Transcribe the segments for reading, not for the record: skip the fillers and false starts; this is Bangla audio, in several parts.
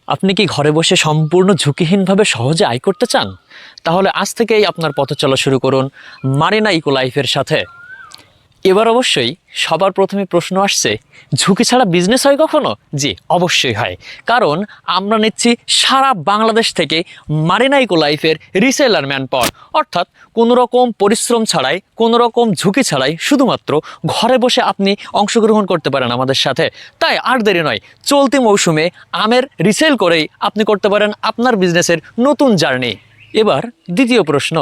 আপনি কি ঘরে বসে সম্পূর্ণ ঝুঁকিহীনভাবে সহজে আয় করতে চান? তাহলে আজ থেকেই আপনার পথ চলা শুরু করুন মারিনা ইকো লাইফের সাথে। এবার অবশ্যই সবার প্রথমে প্রশ্ন আসছে, ঝুঁকি ছাড়া বিজনেস হয় কখনো? জি, অবশ্যই হয়। কারণ আমরা নিচ্ছি সারা বাংলাদেশ থেকে মারিনা ইকো লাইফের রিসেলার ম্যান পাওয়ার, অর্থাৎ কোনো রকম পরিশ্রম ছাড়াই, কোনো রকম ঝুঁকি ছাড়াই শুধুমাত্র ঘরে বসে আপনি অংশগ্রহণ করতে পারেন আমাদের সাথে। তাই আর দেরি নয়, চলতি মৌসুমে আমের রিসেল করেই আপনি করতে পারেন আপনার বিজনেসের নতুন জার্নি। এবার দ্বিতীয় প্রশ্ন,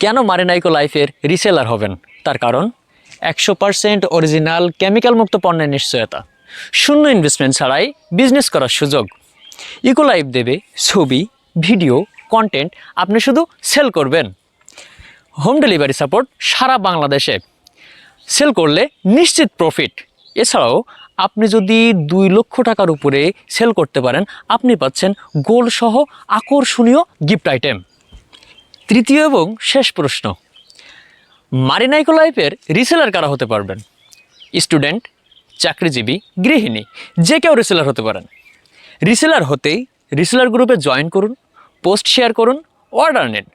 কেন মারিনা ইকো লাইফের রিসেলার হবেন? তার কারণ 100% অরিজিনাল কেমিক্যাল মুক্ত পণ্যের নিশ্চয়তা, শূন্য ইনভেস্টমেন্ট ছাড়াই বিজনেস করার সুযোগ। ইকো লাইফ দেবে ছবি, ভিডিও, কন্টেন্ট, আপনি শুধু সেল করবেন। হোম ডেলিভারি সাপোর্ট সারা বাংলাদেশে, সেল করলে নিশ্চিত প্রফিট। এছাড়াও আপনি যদি 2 লক্ষ টাকার উপরে সেল করতে পারেন, আপনি পাচ্ছেন গোল্ড সহ আকর্ষণীয় গিফট আইটেম। তৃতীয় এবং শেষ প্রশ্ন, মারিনা ইকো লাইফের রিসেলার কারা হতে পারবেন? স্টুডেন্ট, চাকরিজীবী, গৃহিণী, যে কেউ রিসেলার হতে পারেন। রিসেলার হতেই রিসেলার গ্রুপে জয়েন করুন, পোস্ট শেয়ার করুন, অর্ডার নিন।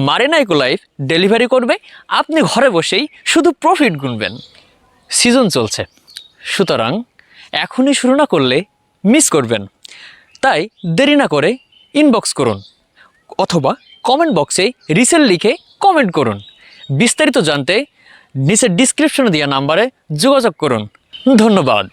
মারিনা ইকো লাইফ ডেলিভারি করবে, আপনি ঘরে বসেই শুধু প্রফিট গুনবেন। সিজন চলছে, সুতরাং এখনই শুরু না করলে মিস করবেন। তাই দেরি না করে ইনবক্স করুন অথবা কমেন্ট বক্সে রিসেল লিখে কমেন্ট করুন। বিস্তারিত জানতে নিচের ডিসক্রিপশনে দেওয়া নাম্বারে যোগাযোগ করুন। ধন্যবাদ।